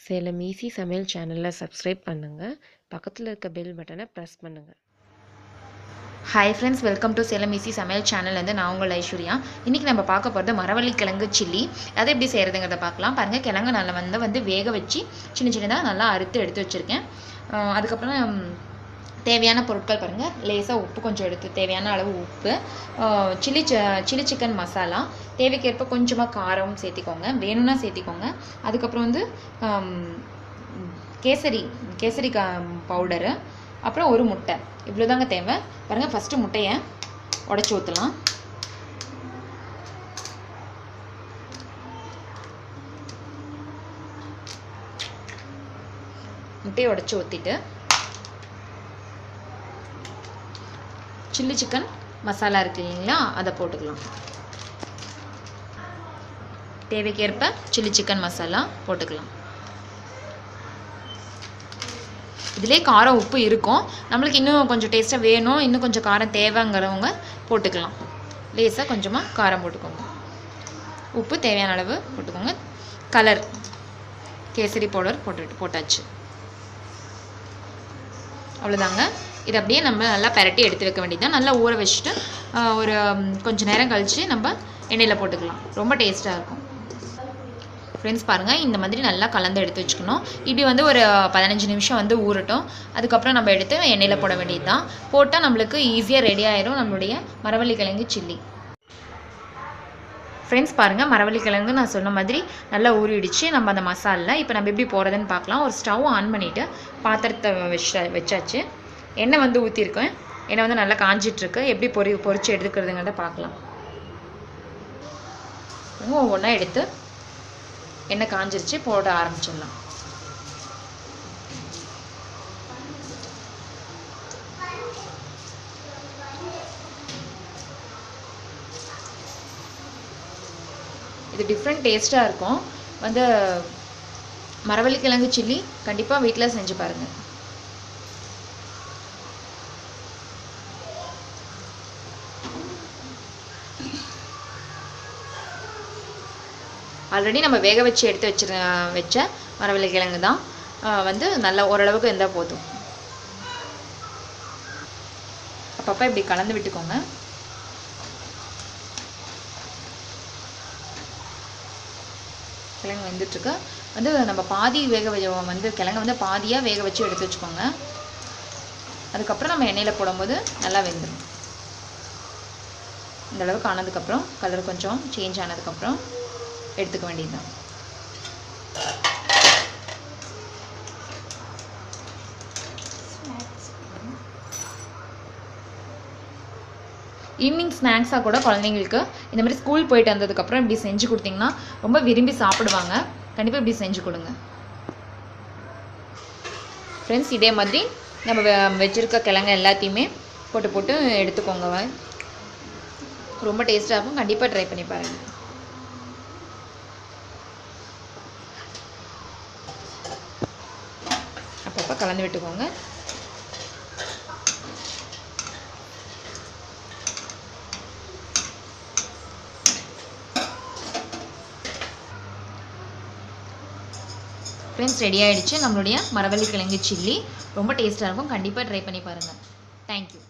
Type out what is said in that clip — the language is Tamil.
சேலம் ஈஸி சமையல் சேனலை சப்ஸ்கிரைப் பண்ணுங்கள். பக்கத்தில் இருக்க பெல் பட்டனை ப்ரெஸ் பண்ணுங்கள். Hi friends, welcome to Salem easy சமையல் சேனல்லேருந்து நான் உங்கள் ஐஸ்வர்யா. இன்றைக்கி நம்ம பார்க்க போகிறது மரவள்ளி கிழங்கு சில்லி. அதை எப்படி செய்கிறதுங்கிறத பார்க்கலாம். பாருங்கள், கிழங்கு நல்லா வந்து வேக வச்சு சின்ன சின்னதாக நல்லா அறுத்து எடுத்து வச்சுருக்கேன். அதுக்கப்புறம் தேவையான பொருட்கள் பாருங்கள். லேசாக உப்பு கொஞ்சம் எடுத்து தேவையான அளவு உப்பு, சில்லி சிக்கன் மசாலா, தேவைக்கேற்ப கொஞ்சமாக காரம் சேர்த்திக்கோங்க, வேணும்னா சேர்த்திக்கோங்க. அதுக்கப்புறம் வந்து கேசரி பவுடரு, அப்புறம் ஒரு முட்டை, இவ்வளோ தாங்க தேவை. பாருங்கள், ஃபஸ்ட்டு முட்டையை உடச்சி ஊற்றலாம். முட்டையை உடச்சி ஊற்றிட்டு சில்லி சிக்கன் மசாலா இருக்கு இல்லைங்களா, அதை போட்டுக்கலாம். தேவைக்கேற்ப சில்லி சிக்கன் மசாலா போட்டுக்கலாம். இதிலே காரம் உப்பு இருக்கும். நம்மளுக்கு இன்னும் கொஞ்சம் டேஸ்ட்டாக வேணும், இன்னும் கொஞ்சம் காரம் தேவைங்கிறவங்க போட்டுக்கலாம். லேசாக கொஞ்சமாக காரம் போட்டுக்கோங்க. உப்பு தேவையான அளவு போட்டுக்கோங்க. கலர் கேசரி பவுடர் போட்டாச்சு. அவ்வளோதாங்க. இது அப்படியே நம்ம நல்லா பரட்டி எடுத்து வைக்க வேண்டியது தான். நல்லா ஊற வச்சுட்டு ஒரு கொஞ்சம் நேரம் கழித்து நம்ம எண்ணெயில் போட்டுக்கலாம். ரொம்ப டேஸ்ட்டாக இருக்கும். ஃப்ரெண்ட்ஸ் பாருங்கள், இந்த மாதிரி நல்லா கலந்து எடுத்து வச்சுக்கணும். இப்படி வந்து ஒரு 15 நிமிஷம் வந்து ஊறட்டும். அதுக்கப்புறம் நம்ம எடுத்து எண்ணெயில் போட வேண்டியது தான். போட்டால் நம்மளுக்கு ஈஸியாக ரெடி ஆயிரும் நம்மளுடைய மரவள்ளி கிழங்கு சில்லி. ஃப்ரெண்ட்ஸ் பாருங்கள், மரவள்ளி கிழங்கு நான் சொன்ன மாதிரி நல்லா ஊறிடுச்சு. நம்ம அந்த மசாலில் இப்போ நம்ம எப்படி போகிறதுன்னு பார்க்கலாம். ஒரு ஸ்டவ் ஆன் பண்ணிவிட்டு பாத்திரத்தை வச்சாச்சு. எண்ணெய் வந்து ஊற்றிருக்கேன். எண்ணெய் வந்து நல்லா காஞ்சிட்ருக்கு. எப்படி பொரிச்சு எடுத்துக்கிறதுங்கிறத பார்க்கலாம். ஒவ்வொன்றா எடுத்து எண்ணெய் காஞ்சிருச்சு, போட ஆரம்பிச்சிடலாம். இது டிஃப்ரெண்ட் டேஸ்ட்டாக இருக்கும். வந்து மரவள்ளி கிழங்கு சில்லி கண்டிப்பாக வீட்டில் செஞ்சு பாருங்கள். ஆல்ரெடி நம்ம வேக வச்சு எடுத்து வச்ச மரவள்ளி கிழங்கு தான். வந்து நல்லா ஓரளவுக்கு இருந்தால் போதும். அப்பப்போ இப்படி கலந்து விட்டுக்கோங்க. கிழங்கு வெந்துட்டுருக்கு. வந்து நம்ம பாதி கிழங்கு வந்து பாதியாக வேக வச்சு எடுத்து வச்சுக்கோங்க. அதுக்கப்புறம் நம்ம எண்ணெயில் போடும்போது நல்லா வெந்துடும். இந்த அளவுக்கு ஆனதுக்கப்புறம் கலர் கொஞ்சம் சேஞ்ச் ஆனதுக்கப்புறம் எடுத்துக்க வேண்டியதுதான். ஈவினிங் ஸ்நாக்ஸாக கூட குழந்தைங்களுக்கு இந்த மாதிரி ஸ்கூல் போயிட்டு வந்ததுக்கப்புறம் இப்படி செஞ்சு கொடுத்தீங்கன்னா ரொம்ப விரும்பி சாப்பிடுவாங்க. கண்டிப்பாக இப்படி செஞ்சு கொடுங்க ஃப்ரெண்ட்ஸ். இதே மாதிரி நம்ம வச்சுருக்க கிழங்கு எல்லாத்தையுமே போட்டு எடுத்துக்கோங்க. ரொம்ப டேஸ்ட்டாக இருக்கும். கண்டிப்பாக ட்ரை பண்ணி பாருங்கள். அப்பப்போ கலந்து விட்டுக்கோங்க. ஃப்ரெண்ட்ஸ், ரெடி ஆகிடுச்சு நம்மளுடைய மரவள்ளி கிழங்கு சில்லி. ரொம்ப டேஸ்ட்டாக இருக்கும். கண்டிப்பாக ட்ரை பண்ணி பாருங்கள். தேங்க்யூ.